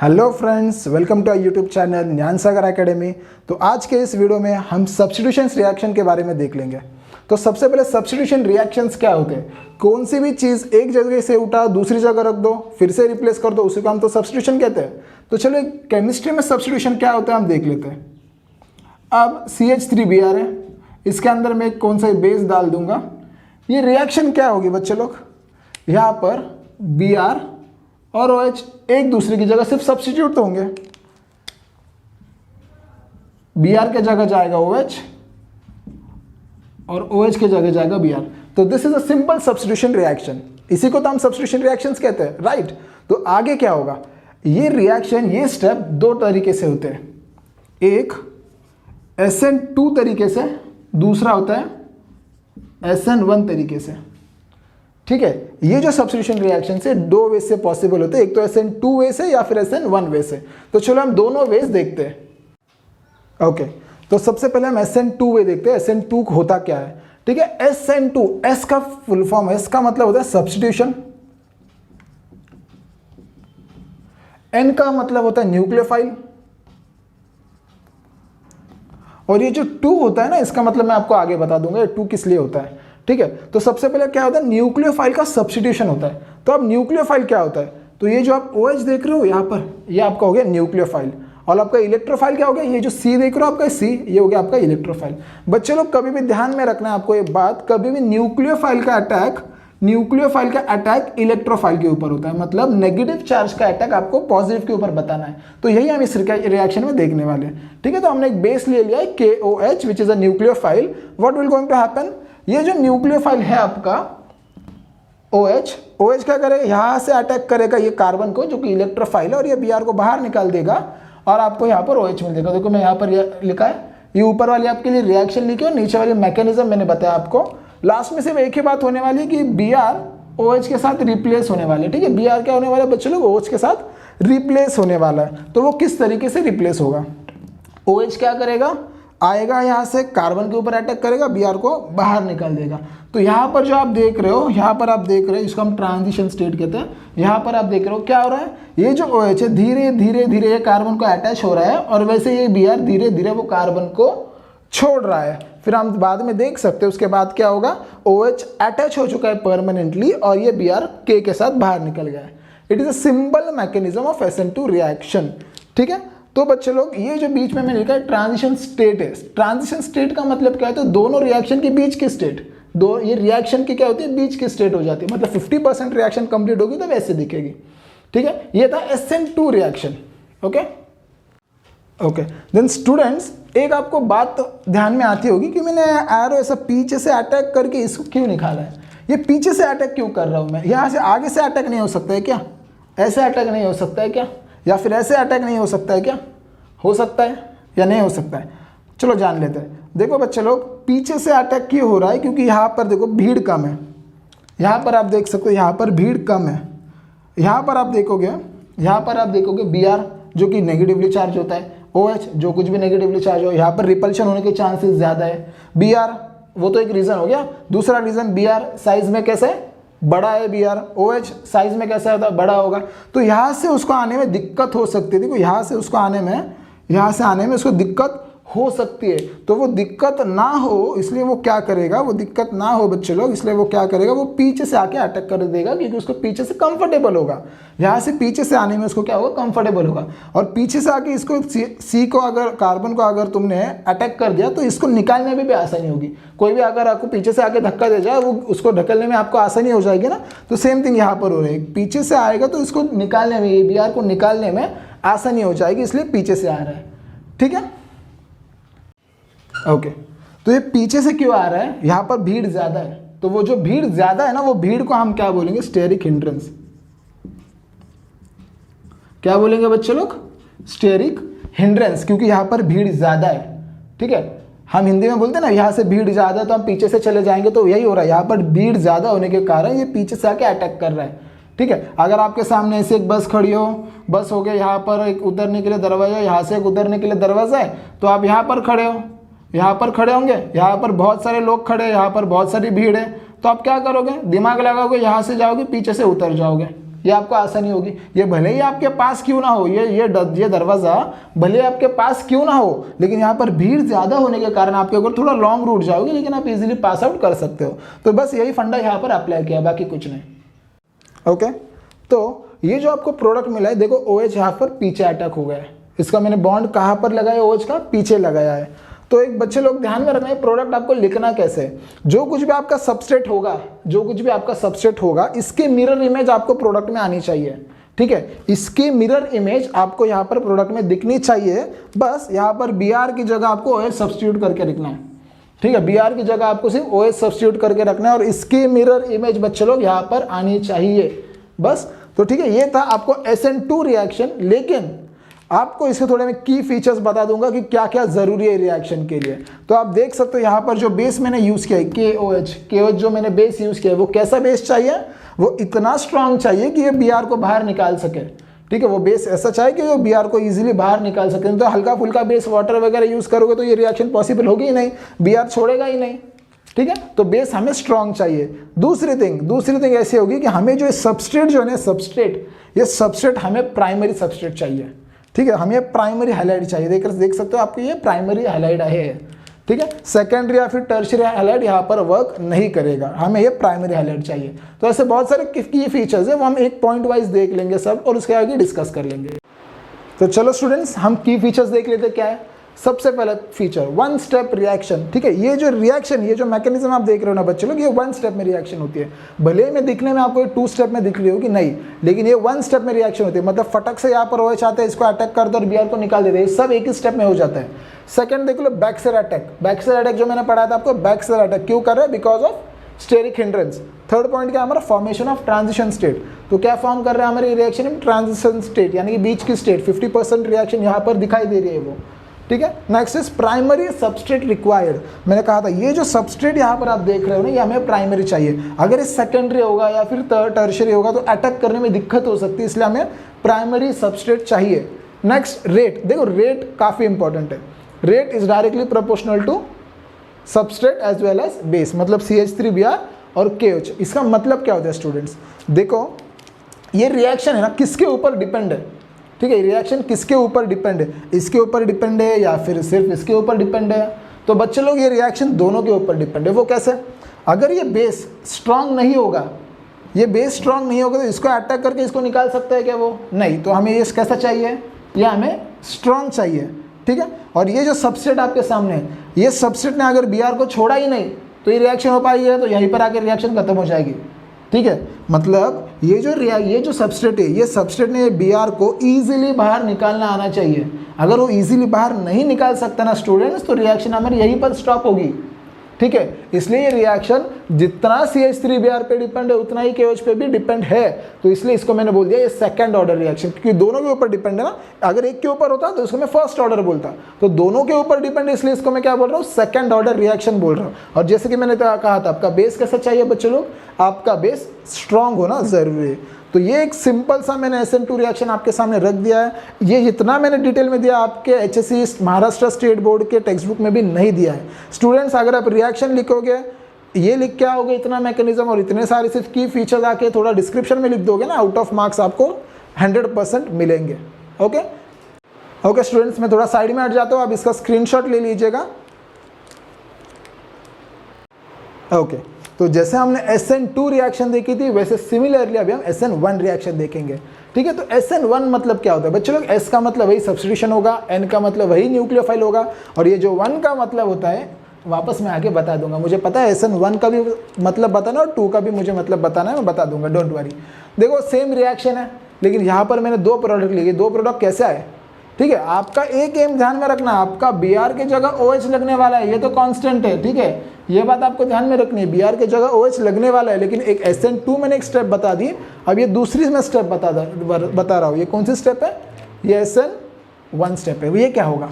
Hello friends, welcome to our YouTube channel Gyan Sagar academy. तो आज के इस वीडियो में हम सब्स्टिट्यूशंस रिएक्शन के बारे में देख लेंगे। तो सबसे पहले सब्स्टिट्यूशन रिएक्शंस क्या होते हैं? कौन सी भी चीज़ एक जगह से उठा दूसरी जगह रख दो फिर से रिप्लेस कर दो, उसी को हम तो सब्स्टिट्यूशन कहते हैं। तो चलो केमिस्ट्री में सब्स्टिट्यूशन क्या होता है हम देख लेते हैं। अब CH3Br है, इसके अंदर मैं कौन सा बेस डाल दूंगा। ये रिएक्शन क्या होगी बच्चे लोग? यहाँ पर Br और OH एक दूसरे की जगह सिर्फ सब्स्टिट्यूट तो होंगे। Br के जगह जाएगा OH और OH के जगह जाएगा Br। तो this is a simple substitution reaction, इसी को तो हम सब्स्टिट्यूशन रिएक्शंस कहते हैं, राइट। तो आगे क्या होगा? ये रिएक्शन, ये स्टेप दो तरीके से होते हैं। एक SN2 तरीके से, दूसरा होता है SN1 तरीके से। ठीक है, ये जो सब्स्टिट्यूशन रिएक्शन से दो वे से पॉसिबल होते हैं, एक तो SN2 वे से या फिर SN1 वे से। तो चलो हम दोनों वेज देखते हैं। ओके, तो सबसे पहले हम SN2 वे देखते हैं। SN2 होता क्या है? ठीक है, SN2, S का फुल फॉर्म, S का मतलब होता है सब्स्टिट्यूशन, N का मतलब होता है न्यूक्लियोफाइल, और ये जो 2 होता है ना, इसका मतलब मैं आपको आगे बता दूंगा ये 2 किस लिए होता है। ठीक है, तो सबसे पहले क्या होता है? न्यूक्लियोफाइल का सब्स्टिट्यूशन होता है। तो अब न्यूक्लियोफाइल क्या होता है? तो ये जो आप OH देख रहे हो यहाँ पर, ये आपका हो गया न्यूक्लियोफाइल, और आपका इलेक्ट्रोफाइल क्या हो गया? ये जो C देख रहे हो आपका C, ये हो गया आपका इलेक्ट्रोफाइल। बच्चे लोग कभी भी ध्यान में रखना है आपको ये बात, कभी भी न्यूक्लियोफाइल का अटैक इलेक्ट्रोफाइल के ऊपर होता है। मतलब नेगेटिव चार्ज का अटैक आपको पॉजिटिव के ऊपर बताना है। तो यही हम इस रिएक्शन में देखने वाले हैं। ठीक है, तो हमने एक बेस ले लिया है KOH which is a nucleophile. What will going to happen? ये जो न्यूक्लियोफाइल है आपका OH क्या करेगा? यहां से अटैक करेगा ये कार्बन को जो कि इलेक्ट्रोफाइल है, और ये Br को बाहर निकाल देगा और आपको यहाँ पर OH मिल देगा। देखो मैं यहाँ पर लिखा है, ये ऊपर वाली आपके लिए रिएक्शन लिखी और नीचे वाली मैकेनिज्म मैंने बताया आपको। लास्ट में सिर्फ एक ही बात होने वाली है कि Br OH के साथ रिप्लेस होने वाले। ठीक है, Br क्या होने वाला है बच्चे लोग? OH के साथ रिप्लेस होने वाला है। तो वो किस तरीके से रिप्लेस होगा? OH क्या करेगा? आएगा यहाँ से कार्बन के ऊपर अटैक करेगा, Br को बाहर निकाल देगा। तो यहाँ पर जो आप देख रहे हो, यहाँ पर आप देख रहे हो, इसको हम ट्रांजिशन स्टेट कहते हैं। यहाँ पर आप देख रहे हो क्या हो रहा है? ये जो OH है धीरे धीरे धीरे कार्बन को अटैच हो रहा है, और वैसे ये Br धीरे धीरे वो कार्बन को छोड़ रहा है। फिर हम बाद में देख सकते हैं उसके बाद क्या होगा। OH अटैच हो चुका है परमानेंटली, और ये Br K के साथ बाहर निकल गया है। It is a simple mechanism of SN2 reaction. ठीक है, तो बच्चे लोग ये जो बीच में मैंने लिखा है ट्रांजिशन स्टेट है। ट्रांजिशन स्टेट का मतलब क्या है? तो दोनों रिएक्शन के बीच की स्टेट, ये रिएक्शन की क्या होती है? बीच की स्टेट हो जाती है। मतलब 50% रिएक्शन कंप्लीट होगी तब ऐसे दिखेगी। ठीक है, ये था SN2 reaction. Okay okay, then students, एक आपको बात तो ध्यान में आती होगी कि मैंने एरो ऐसा पीछे से अटैक करके इसको क्यों निकाला है? ये पीछे से अटैक क्यों कर रहा हूं मैं? यहाँ से आगे से अटैक नहीं हो सकता है क्या? ऐसे अटैक नहीं हो सकता है क्या? या फिर ऐसे अटैक नहीं हो सकता है क्या? हो सकता है या नहीं हो सकता है? चलो जान लेते हैं। देखो बच्चे लोग, पीछे से अटैक क्यों हो रहा है? क्योंकि यहाँ पर देखो भीड़ कम है। यहाँ पर आप देख सकते हो, यहाँ पर भीड़ कम है। यहाँ पर आप देखोगे Br जो कि नेगेटिवली चार्ज होता है, OH जो कुछ भी नेगेटिवली चार्ज हो, यहाँ पर रिपल्शन होने के चांसेस ज़्यादा है। Br वो तो एक रीज़न हो गया। दूसरा रीज़न, Br साइज में कैसे बड़ा है Br, OH साइज में कैसा होता है? बड़ा होगा। तो यहाँ से उसको आने में दिक्कत हो सकती है। देखो यहाँ से आने में उसको दिक्कत हो सकती है। तो वो दिक्कत ना हो इसलिए वो क्या करेगा? वो दिक्कत ना हो बच्चे लोग, इसलिए वो क्या करेगा? वो पीछे से आके अटैक कर देगा, क्योंकि उसको पीछे से कंफर्टेबल होगा। यहाँ से पीछे से आने में उसको क्या होगा? कंफर्टेबल होगा। और पीछे से आके इसको C को, अगर कार्बन को अगर तुमने अटैक कर दिया तो इसको निकालने में भी आसानी होगी। कोई भी अगर आपको पीछे से आके धक्का दे जाए, वो उसको ढकलने में आपको आसानी हो जाएगी ना। तो सेम थिंग यहाँ पर हो रही है, पीछे से आएगा तो इसको निकालने में, ये Br को निकालने में आसानी हो जाएगी, इसलिए पीछे से आ रहा है। ठीक है, ओके। तो ये पीछे से क्यों आ रहा है? यहाँ पर भीड़ ज़्यादा है। तो वो जो भीड़ ज़्यादा है ना, वो भीड़ को हम क्या बोलेंगे? Steric hindrance. क्या बोलेंगे बच्चे लोग? स्टेरिक हिंड्रेंस, क्योंकि यहाँ पर भीड़ ज़्यादा है। ठीक है, हम हिंदी में बोलते हैं ना, यहाँ से भीड़ ज़्यादा है तो हम पीछे से चले जाएंगे। तो यही हो रहा है, यहाँ पर भीड़ ज़्यादा होने के कारण ये पीछे से आके अटैक कर रहा है। ठीक है, अगर आपके सामने ऐसे एक बस खड़ी हो, बस हो गया, यहाँ पर एक उतरने के लिए दरवाजा, यहाँ से एक उतरने के लिए दरवाजा है, तो आप यहाँ पर खड़े हो, यहाँ पर खड़े होंगे, यहाँ पर बहुत सारे लोग खड़े हैं, यहाँ पर बहुत सारी भीड़ है, तो आप क्या करोगे? दिमाग लगाओगे, यहाँ से जाओगे, पीछे से उतर जाओगे। ये आपको आसानी होगी। ये भले ही आपके पास क्यों ना हो, ये दरवाज़ा भले आपके पास क्यों ना हो, लेकिन यहाँ पर भीड़ ज़्यादा होने के कारण आपके ऊपर थोड़ा लॉन्ग रूट जाओगे, लेकिन आप इजीली पास आउट कर सकते हो। तो बस यही फंडा यहाँ पर अप्लाई किया, बाकी कुछ नहीं। ओके, तो ये जो आपको प्रोडक्ट मिला है, देखो OH यहाँ पर पीछे अटैक हो गया है। इसका मैंने बॉन्ड कहाँ पर लगाया, OH का पीछे लगाया है। तो एक बच्चे लोग ध्यान में रखना है प्रोडक्ट आपको लिखना कैसे है। जो कुछ भी आपका सबस्ट्रेट होगा, इसके मिरर इमेज आपको प्रोडक्ट में आनी चाहिए। ठीक है, इसकी मिरर इमेज आपको यहाँ पर प्रोडक्ट में दिखनी चाहिए। बस यहाँ पर Br की जगह आपको OH सब्स्टिट्यूट करके लिखना है। ठीक है, Br की जगह आपको सिर्फ OH सब्स्टिट्यूट करके रखना है और इसकी मिरर इमेज बच्चे लोग यहाँ पर आनी चाहिए बस। तो ठीक है, ये था आपको SN2 रिएक्शन। लेकिन आपको इसके थोड़े मैं की फीचर्स बता दूंगा कि क्या क्या जरूरी है रिएक्शन के लिए। तो आप देख सकते हो यहाँ पर जो बेस मैंने यूज किया है KOH जो मैंने बेस यूज किया है, वो कैसा बेस चाहिए, वो इतना स्ट्रांग चाहिए कि ये Br को बाहर निकाल सके। ठीक है, वो बेस ऐसा चाहिए कि वो Br को इजीली बाहर निकाल सके। तो हल्का फुल्का बेस वाटर वगैरह यूज करोगे तो ये रिएक्शन पॉसिबल होगी ही नहीं, Br छोड़ेगा ही नहीं। ठीक है, तो बेस हमें स्ट्रांग चाहिए। दूसरी थिंग ऐसी होगी कि हमें जो सबस्ट्रेट जो है ये सबस्ट्रेट हमें प्राइमरी सबस्ट्रेट चाहिए। ठीक है, हमें प्राइमरी हाइलाइट चाहिए। देख सकते हो आपको ये प्राइमरी हाइलाइट है। ठीक है, सेकेंडरी या फिर टर्शियरी हाइलाइट यहाँ पर वर्क नहीं करेगा, हमें ये प्राइमरी हाइलाइट चाहिए। तो ऐसे बहुत सारे की फीचर्स है, वो हम एक पॉइंट वाइज देख लेंगे सब और उसके आगे डिस्कस कर लेंगे। तो चलो स्टूडेंट्स, हम की फीचर्स देख लेते क्या है। सबसे पहला फीचर वन स्टेप रिएक्शन। ठीक है, ये जो रिएक्शन, ये जो मैकेनिज्म आप देख रहे हो ना बच्चे लोग, ये वन स्टेप में रिएक्शन होती है। भले ही मैं दिखने में आपको 2 स्टेप में दिख रही होगी, नहीं, लेकिन ये 1 स्टेप में रिएक्शन होती है। मतलब फटक से यहाँ पर OH आता है, इसको अटैक कर दो और Br को निकाल देते हैं, सब एक ही स्टेप में हो जाता है। सेकंड देख लो, बैकसाइड अटैक जो मैंने पढ़ा था आपको, बैकसाइड अटैक क्यों कर रहा है, because of steric hindrance. Third point क्या हमारा, फॉर्मेशन ऑफ ट्रांजिशन स्टेट। तो क्या फॉर्म कर रहा है हमारे रिएक्शन में, ट्रांजिशन स्टेट, यानी कि बीच की स्टेट। 50% रिएक्शन यहाँ पर दिखाई दे रही है वो। ठीक है, next is primary substrate required. मैंने कहा था ये जो सबस्ट्रेट यहाँ पर आप देख रहे हो ना, ये हमें प्राइमरी चाहिए। अगर ये सेकेंडरी होगा या फिर टर्शियरी होगा तो अटैक करने में दिक्कत हो सकती है, इसलिए हमें प्राइमरी सबस्ट्रेट चाहिए। नेक्स्ट रेट, देखो रेट काफ़ी इंपॉर्टेंट है। Rate is directly proportional to substrate as well as base, मतलब CH3Br और KOH। इसका मतलब क्या होता है स्टूडेंट्स, देखो ये रिएक्शन है ना किसके ऊपर डिपेंड है। ठीक है, रिएक्शन किसके ऊपर डिपेंड है, इसके ऊपर डिपेंड है या फिर सिर्फ इसके ऊपर डिपेंड है। तो बच्चे लोग ये रिएक्शन दोनों के ऊपर डिपेंड है। वो कैसे, अगर ये बेस स्ट्रांग नहीं होगा, तो इसको अटैक करके इसको निकाल सकता है क्या वो, नहीं। तो हमें ये कैसा चाहिए, ये हमें स्ट्रांग चाहिए। ठीक है, और ये जो सबस्ट्रेट आपके सामने है, ये सबस्ट्रेट ने अगर Br को छोड़ा ही नहीं तो ये रिएक्शन हो पाएगी, तो यहीं पर आकर रिएक्शन खत्म हो जाएगी। ठीक है, मतलब ये जो सबस्ट्रेट है, ये सबस्ट्रेट ने Br को इजीली बाहर निकालना आना चाहिए। अगर वो इजीली बाहर नहीं निकाल सकता ना स्टूडेंट्स, तो रिएक्शन हमारी यहीं पर स्टॉप होगी। ठीक है, इसलिए ये रिएक्शन जितना CH3Br पे डिपेंड है उतना ही KOH पे भी डिपेंड है। तो इसलिए इसको मैंने बोल दिया ये सेकंड ऑर्डर रिएक्शन, क्योंकि दोनों के ऊपर डिपेंड है ना। अगर एक के ऊपर होता तो इसको मैं फर्स्ट ऑर्डर बोलता, तो दोनों के ऊपर डिपेंड है, इसलिए इसको मैं क्या बोल रहा हूँ, सेकंड ऑर्डर रिएक्शन बोल रहा हूँ। और जैसे कि मैंने कहा था, आपका बेस कैसा चाहिए बच्चे लोग, आपका बेस स्ट्रांग होना जरूरी है। तो ये एक सिंपल सा मैंने SN2 रिएक्शन आपके सामने रख दिया है। ये जितना मैंने डिटेल में दिया आपके HSC महाराष्ट्र स्टेट बोर्ड के टेक्स्ट बुक में भी नहीं दिया है। स्टूडेंट्स, अगर आप रिएक्शन लिखोगे, ये लिख के आओगे इतना मैकेनिज्म और इतने सारे सिर्फ की फीचर्स आके थोड़ा डिस्क्रिप्शन में लिख दोगे ना, आउट ऑफ मार्क्स आपको 100% मिलेंगे। ओके स्टूडेंट्स, मैं थोड़ा साइड में हट जाता हूँ, आप इसका स्क्रीनशॉट ले लीजिएगा। ओके, तो जैसे हमने SN2 रिएक्शन देखी थी, वैसे सिमिलरली अभी हम SN1 रिएक्शन देखेंगे। ठीक है, तो SN1 मतलब क्या होता है बच्चे लोग, S का मतलब वही सब्स्टिट्यूशन होगा, N का मतलब वही न्यूक्लियोफाइल होगा, और ये जो 1 का मतलब होता है वापस मैं आगे बता दूंगा। मुझे पता है SN1 का भी मतलब बताना और 2 का भी मुझे मतलब बताना है, मैं बता दूंगा, डोंट वरी। देखो सेम रिएक्शन है, लेकिन यहाँ पर मैंने 2 प्रोडक्ट लिए। 2 प्रोडक्ट कैसे आए, ठीक है, आपका एक एम ध्यान में रखना, आपका Br के जगह OH लगने वाला है, ये तो कांस्टेंट है। ठीक है, ये बात आपको ध्यान में रखनी है, Br के जगह OH लगने वाला है। लेकिन एक SN2 मैंने एक स्टेप बता दी, अब ये दूसरी मैं स्टेप बता रहा हूँ। ये कौन सी स्टेप है, ये SN1 स्टेप है। ये क्या होगा,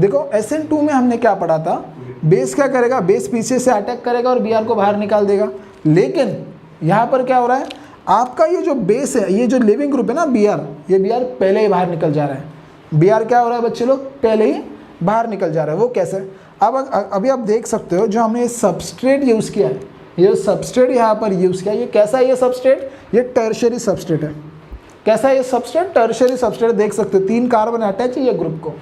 देखो SN2 में हमने क्या पढ़ा था, बेस क्या करेगा, बेस पीछे से अटैक करेगा और Br को बाहर निकाल देगा। लेकिन यहाँ पर क्या हो रहा है, आपका ये जो बेस है, ये जो लिविंग ग्रुप है ना Br, ये Br पहले ही बाहर निकल जा रहा है। Br क्या हो रहा है बच्चे लोग, पहले ही बाहर निकल जा रहा है। वो कैसे, अब अभी आप देख सकते हो, जो हमने ये सबस्ट्रेट यूज़ किया है, ये सबस्ट्रेट यहाँ पर यूज़ किया, ये कैसा है, ये सबस्ट्रेट, ये टर्शियरी सबस्ट्रेट है। कैसा है ये सबस्ट्रेट, टर्शियरी सबस्ट्रेट, देख सकते हो 3 कार्बन अटैच है ये ग्रुप को।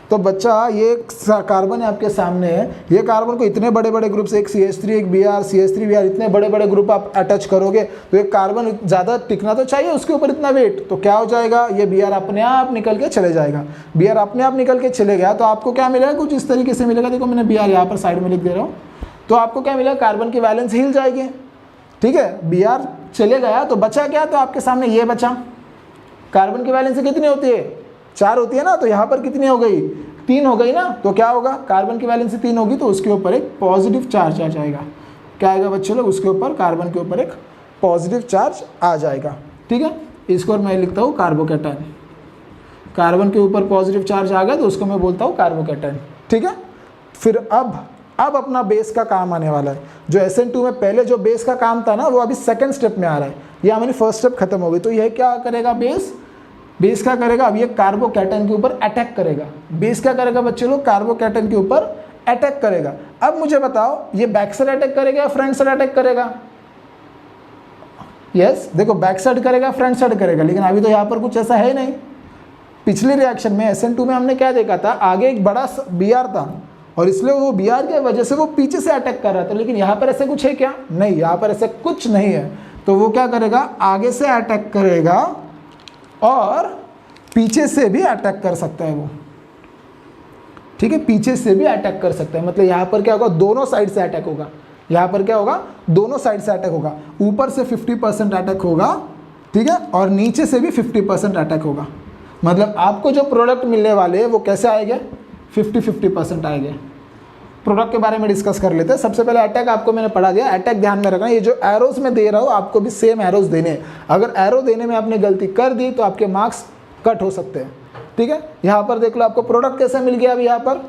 तो बच्चा ये कार्बन है आपके सामने है, ये कार्बन को इतने बड़े बड़े ग्रुप से, एक CH3 एक Br CH3 Br, इतने बड़े बड़े ग्रुप आप अटैच करोगे तो एक कार्बन ज़्यादा टिकना तो चाहिए उसके ऊपर इतना वेट, तो क्या हो जाएगा, ये Br अपने आप निकल के चले जाएगा। Br अपने आप निकल के चले गया तो आपको क्या मिलेगा, कुछ इस तरीके से मिलेगा। देखो मैंने Br यहाँ पर साइड में लिख दे रहा हूँ। तो आपको क्या मिलेगा, कार्बन की वैलेंस हिल जाएगी, ठीक है। Br चले गया तो बचा क्या, तो आपके सामने ये बचा। कार्बन की वैलेंस कितनी होती है, 4 होती है ना, तो यहाँ पर कितनी हो गई, 3 हो गई ना। तो क्या होगा, कार्बन की वैलेंस 3 होगी तो उसके ऊपर एक पॉजिटिव चार्ज आ जाएगा। क्या आएगा बच्चों लोग, उसके ऊपर, कार्बन के ऊपर एक पॉजिटिव चार्ज आ जाएगा, ठीक है। इसको मैं लिखता हूँ कार्बोकैटायन। कार्बन के ऊपर पॉजिटिव चार्ज आ गया तो उसको मैं बोलता हूँ कार्बोकैटायन, ठीक है। फिर अब अपना बेस का काम आने वाला है। जो SN2 में पहले जो बेस का काम था ना, वो अभी सेकंड स्टेप में आ रहा है। ये हमारी फर्स्ट स्टेप खत्म हो गई। तो यह क्या करेगा, बेस क्या करेगा, अब ये कार्बोकैटायन के ऊपर अटैक करेगा। बेस क्या करेगा बच्चे लोग, कार्बोकैटायन के ऊपर अटैक करेगा। अब मुझे बताओ ये बैक साइड अटैक करेगा या फ्रंट साइड अटैक करेगा। यस, देखो बैक साइड करेगा, फ्रंट साइड करेगा, लेकिन अभी तो यहाँ पर कुछ ऐसा है नहीं। पिछले रिएक्शन में SN2 में हमने क्या देखा था, आगे एक बड़ा Br था और इसलिए वो Br की वजह से वो पीछे से अटैक कर रहा था। लेकिन यहाँ पर ऐसे कुछ है क्या, नहीं, यहाँ पर ऐसा कुछ नहीं है। तो वो क्या करेगा, आगे से अटैक करेगा और पीछे से भी अटैक कर सकता है वो, ठीक है। पीछे से भी अटैक कर सकता है, मतलब यहाँ पर क्या होगा, दोनों साइड से अटैक होगा। यहाँ पर क्या होगा, दोनों साइड से अटैक होगा। ऊपर से 50% अटैक होगा, ठीक है, और नीचे से भी 50% अटैक होगा। मतलब आपको जो प्रोडक्ट मिलने वाले हैं वो कैसे आएंगे, 50-50% आएंगे। प्रोडक्ट के बारे में डिस्कस कर लेते हैं। सबसे पहले अटैक आपको मैंने पढ़ा दिया, अटैक ध्यान में रखना। ये जो एरोज में दे रहा हूँ आपको भी सेम एरोज देने हैं। अगर एरो देने में आपने गलती कर दी तो आपके मार्क्स कट हो सकते हैं, ठीक है। यहाँ पर देख लो आपको प्रोडक्ट कैसे मिल गया। अभी यहाँ पर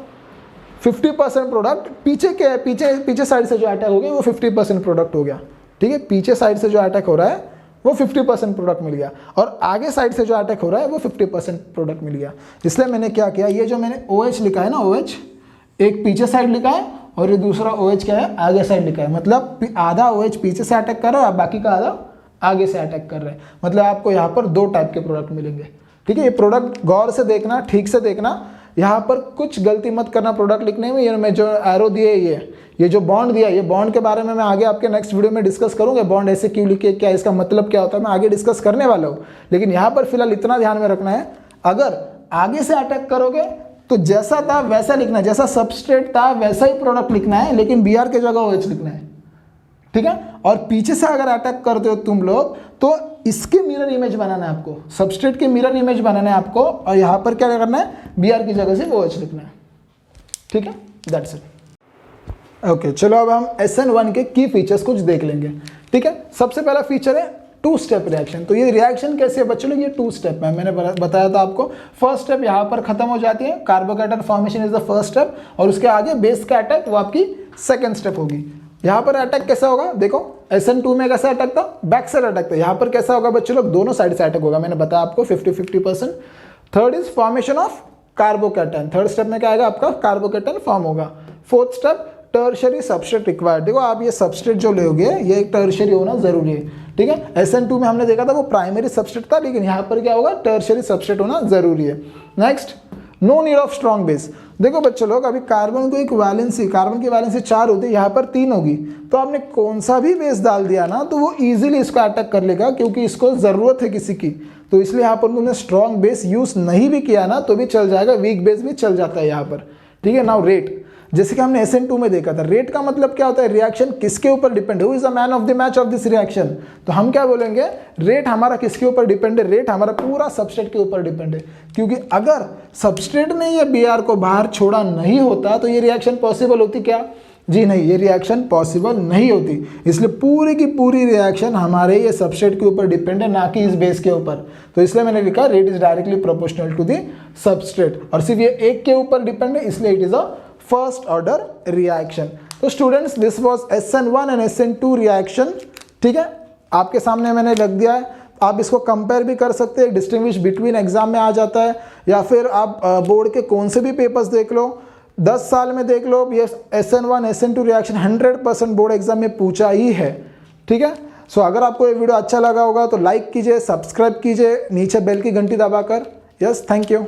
50% प्रोडक्ट, पीछे के पीछे साइड से जो अटैक हो गया वो 50% प्रोडक्ट हो गया, ठीक है। पीछे साइड से जो अटैक हो रहा है वो 50% प्रोडक्ट मिल गया, और आगे साइड से जो अटैक हो रहा है वो 50% प्रोडक्ट मिल गया। इसलिए मैंने क्या किया, ये जो मैंने OH लिखा है ना, OH एक पीछे साइड लिखा है और ये दूसरा OH क्या है, आगे साइड लिखा है। मतलब आधा OH पीछे से अटैक कर रहा है और बाकी का आधा आगे से अटैक कर रहा है। मतलब आपको यहाँ पर 2 टाइप के प्रोडक्ट मिलेंगे, ठीक है। ये प्रोडक्ट गौर से देखना, ठीक से देखना, यहाँ पर कुछ गलती मत करना प्रोडक्ट लिखने में। ये मैं जो एरो दिए, ये जो बॉन्ड दिया, ये बॉन्ड के बारे में मैं आगे आपके नेक्स्ट वीडियो में डिस्कस करूँगा। बॉन्ड ऐसे क्यों लिखे, क्या इसका मतलब क्या होता है, मैं आगे डिस्कस करने वाला हूँ। लेकिन यहाँ पर फिलहाल इतना ध्यान में रखना है, अगर आगे से अटैक करोगे तो जैसा था वैसा लिखना है, जैसा सबस्ट्रेट था वैसा ही प्रोडक्ट लिखना है, लेकिन Br के जगह OH लिखना है, ठीक है। और पीछे से अगर अटैक करते हो तुम लोग तो इसके मिरर इमेज बनाना है आपको, सबस्ट्रेट के मिरर इमेज बनाना है आपको, और यहाँ पर क्या करना है, Br की जगह से OH लिखना है, ठीक है। That's it. ओके, चलो अब हम SN1 के की फीचर्स कुछ देख लेंगे, ठीक है। सबसे पहला फीचर है 2 स्टेप रिएक्शन। तो ये रिएक्शन कैसे है बच्चों लोग, ये 2 स्टेप में मैंने बताया था आपको। फर्स्ट स्टेप यहाँ पर खत्म हो जाती है, carbocation formation is the first step, और उसके आगे बेस का अटैक वो आपकी सेकंड स्टेप होगी। यहाँ पर अटैक कैसा होगा, देखो SN2 में कैसा अटैक था, बैक साइड अटैक था। यहाँ पर कैसा होगा बच्चों लोग, दोनों साइड से अटैक होगा। मैंने बताया आपको 50-50%। Third is formation of carbocation. Third step में क्या आएगा, आपका कार्बोकैटायन फॉर्म होगा। Fourth step tertiary substrate required. देखो आप ये सबस्ट्रेट जो लोगे ये एक टर्शियरी होना जरूरी है, ठीक है। SN2 में हमने देखा था वो प्राइमरी सबस्ट्रेट था, लेकिन यहाँ पर क्या होगा, टर्शियरी सबस्ट्रेट होना जरूरी है। Next, no need of strong base. देखो बच्चों लोग, अभी कार्बन को एक वैलेंसी, कार्बन की वैलेंसी 4 होती है, यहाँ पर 3 होगी, तो आपने कौन सा भी बेस डाल दिया ना तो वो इजीली इसको अटैक कर लेगा, क्योंकि इसको ज़रूरत है किसी की। तो इसलिए यहाँ पर तुमने स्ट्रॉन्ग बेस यूज़ नहीं भी किया ना तो भी चल जाएगा, वीक बेस भी चल जाता है यहाँ पर, ठीक है। नाउ रेट, जैसे कि हमने SN2 में देखा था, रेट का मतलब क्या होता है, रिएक्शन किसके ऊपर डिपेंड है, who is the man of the match of this reaction. तो हम क्या बोलेंगे, रेट हमारा किसके ऊपर डिपेंड है, रेट हमारा पूरा सबस्ट्रेट के ऊपर डिपेंड है। क्योंकि अगर सबस्ट्रेट ने ये Br को बाहर छोड़ा नहीं होता तो ये रिएक्शन पॉसिबल होती क्या, जी नहीं, ये रिएक्शन पॉसिबल नहीं होती। इसलिए पूरी की पूरी रिएक्शन हमारे ये सबस्ट्रेट के ऊपर डिपेंड है, ना कि इस बेस के ऊपर। तो इसलिए मैंने लिखा rate is directly proportional to the substrate, और सिर्फ ये एक के ऊपर डिपेंड है, इसलिए it is a first order reaction. तो students, this was SN1 and SN2 reaction, ठीक है। आपके सामने मैंने रख दिया है, आप इसको कंपेयर भी कर सकते हैं, डिस्टिंग्विश बिटवीन एग्जाम में आ जाता है, या फिर आप बोर्ड के कौन से भी पेपर्स देख लो, 10 साल में देख लो, ये SN1 SN2 reaction 100% board exam में पूछा ही है, ठीक है। सो अगर आपको ये वीडियो अच्छा लगा होगा तो लाइक कीजिए, सब्सक्राइब कीजिए, नीचे बेल की घंटी दबाकर। Yes, thank you.